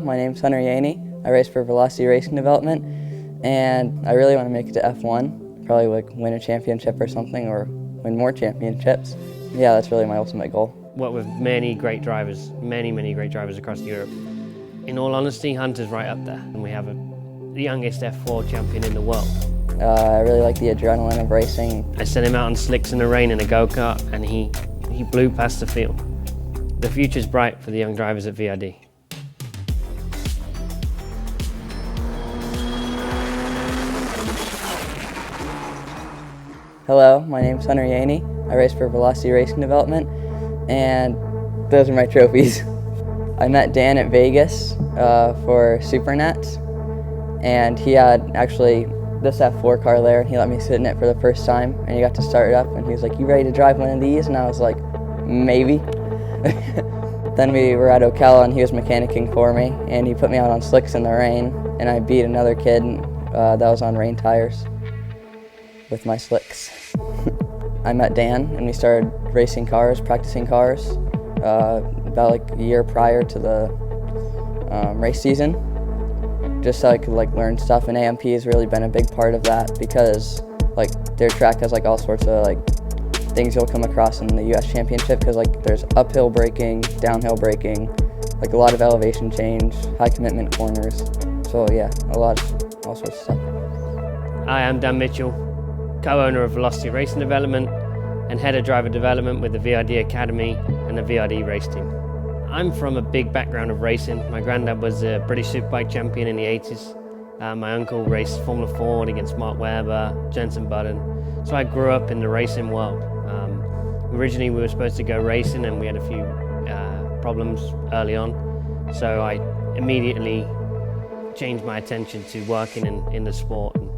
My name's Hunter Yeany. I race for Velocity Racing Development, and I really want to make it to F1, probably like win a championship or something, or win more championships. Yeah, that's really my ultimate goal. Work with many great drivers, many great drivers across Europe. In all honesty, Hunter's right up there, and we have the youngest F4 champion in the world. I really like the adrenaline of racing. I sent him out on slicks in the rain in a go-kart, and he blew past the field. The future's bright for the young drivers at VRD. Hello, my name's Hunter Yeany. I race for Velocity Racing Development, and those are my trophies. I met Dan at Vegas for SuperNet, and he had actually this F4 car there, and he let me sit in it for the first time, and he got to start it up, and he was like, "You ready to drive one of these?" And I was like, "Maybe." Then we were at Ocala, and he was mechanicking for me, and he put me out on slicks in the rain, and I beat another kid that was on rain tires with my slicks. I met Dan, and we started racing cars, practicing cars, about like a year prior to the race season, just so I could like learn stuff. And AMP has really been a big part of that, because like their track has like all sorts of like things you'll come across in the US Championship, because like there's uphill braking, downhill braking, like a lot of elevation change, high commitment corners. So yeah, all sorts of stuff. Hi, I'm Dan Mitchell, co-owner of Velocity Racing Development and head of driver development with the VRD Academy and the VRD race team. I'm from a big background of racing. My granddad was a British Superbike champion in the 80s. My uncle raced Formula Ford against Mark Webber, Jenson Button. So I grew up in the racing world. Originally we were supposed to go racing, and we had a few problems early on. So I immediately changed my attention to working in the sport and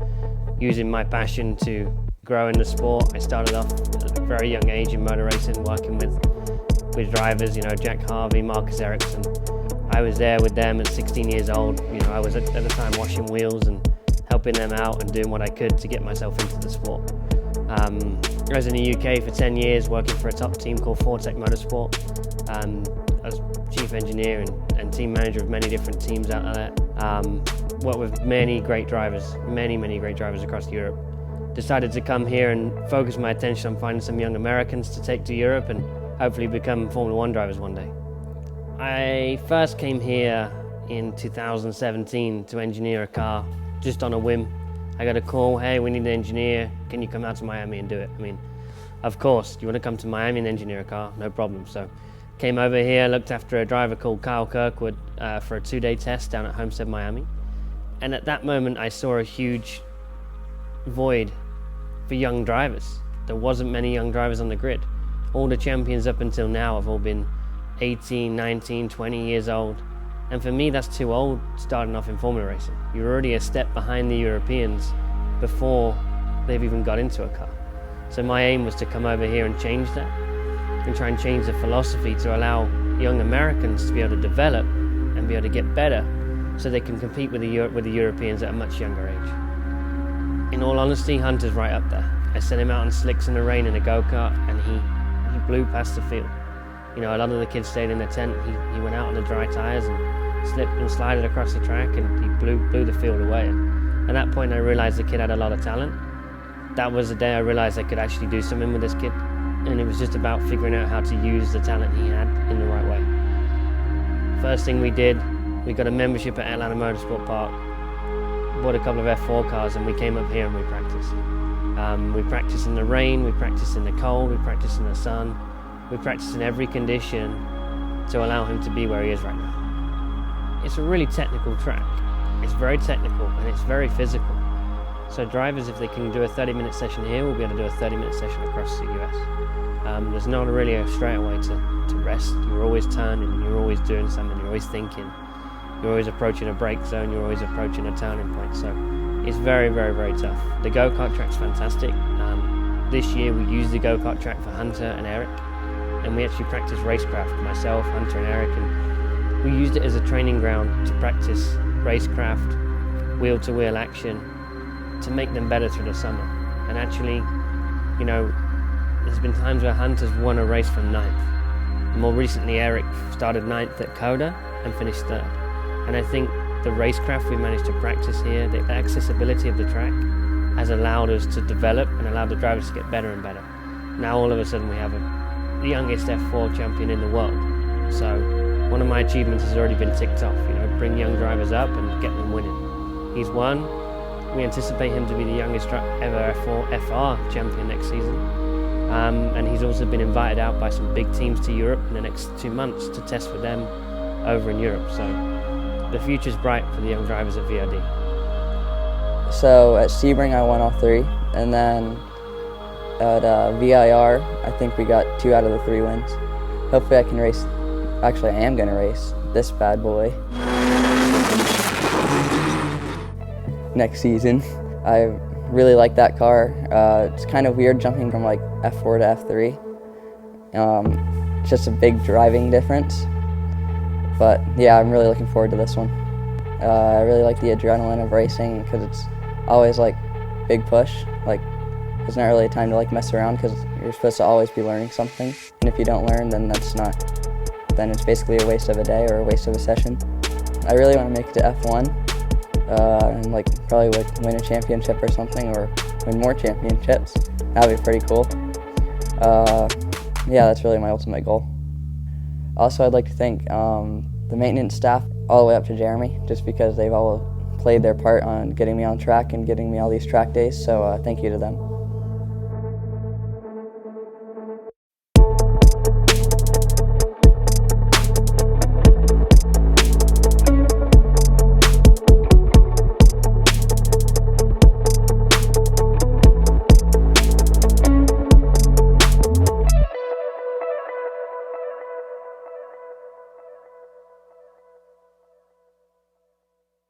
using my passion to grow in the sport. I started off at a very young age in motor racing, working with drivers, Jack Harvey, Marcus Ericsson. I was there with them at 16 years old. I was at the time washing wheels and helping them out and doing what I could to get myself into the sport. I was in the UK for 10 years working for a top team called Fortec Motorsport. I was chief engineer and team manager of many different teams out there. Worked with many great drivers, many great drivers across Europe. Decided to come here and focus my attention on finding some young Americans to take to Europe and hopefully become Formula One drivers one day. I first came here in 2017 to engineer a car just on a whim. I got a call, "Hey, we need an engineer, can you come out to Miami and do it?" Of course, you want to come to Miami and engineer a car? No problem. So came over here, looked after a driver called Kyle Kirkwood for a 2-day test down at Homestead, Miami. And at that moment, I saw a huge void for young drivers. There wasn't many young drivers on the grid. All the champions up until now have all been 18, 19, 20 years old. And for me, that's too old starting off in Formula racing. You're already a step behind the Europeans before they've even got into a car. So my aim was to come over here and change that, and try and change the philosophy to allow young Americans to be able to develop and be able to get better so they can compete with the Europeans at a much younger age. In all honesty, Hunter's right up there. I sent him out on slicks in the rain in a go-kart, and he blew past the field. A lot of the kids stayed in their tent. He went out on the dry tires and slipped and slided across the track, and he blew the field away. And at that point, I realized the kid had a lot of talent. That was the day I realized I could actually do something with this kid. And it was just about figuring out how to use the talent he had in the right way. First thing we did, we got a membership at Atlanta Motorsports Park, bought a couple of F4 cars, and we came up here and we practiced. We practiced in the rain, we practiced in the cold, we practiced in the sun. We practiced in every condition to allow him to be where he is right now. It's a really technical track. It's very technical and it's very physical. So drivers, if they can do a 30-minute session here, will be able to do a 30-minute session across the US. There's not really a straight way to rest. You're always turning, you're always doing something, you're always thinking. You're always approaching a brake zone, you're always approaching a turning point. So it's very tough. The go-kart track's fantastic. This year we used the go-kart track for Hunter and Eric, and we actually practiced racecraft, myself, Hunter and Eric, and we used it as a training ground to practice racecraft, wheel-to-wheel action, to make them better through the summer. And actually, there's been times where Hunter's won a race from 9th. More recently, Eric started 9th at Coda and finished 3rd. And I think the racecraft we managed to practice here, the accessibility of the track, has allowed us to develop and allowed the drivers to get better and better. Now all of a sudden we have the youngest F4 champion in the world. So one of my achievements has already been ticked off, bring young drivers up and get them winning. He's won. We anticipate him to be the youngest ever F4 FR champion next season. And he's also been invited out by some big teams to Europe in the next 2 months to test with them over in Europe. So the future's bright for the young drivers at VRD. So at Sebring I won all 3, and then at VIR I think we got 2 out of the 3 wins. Hopefully I can race, actually I am going to race this bad boy next season. I really like that car. It's kind of weird jumping from like F4 to F3. It's just a big driving difference. But yeah, I'm really looking forward to this one. I really like the adrenaline of racing because it's always like big push. Like there's not really time to like mess around because you're supposed to always be learning something. And if you don't learn, then then it's basically a waste of a day or a waste of a session. I really want to make it to F1 and like probably win a championship or something, or win more championships. That would be pretty cool. Yeah, that's really my ultimate goal. Also, I'd like to thank the maintenance staff all the way up to Jeremy, just because they've all played their part on getting me on track and getting me all these track days, so thank you to them.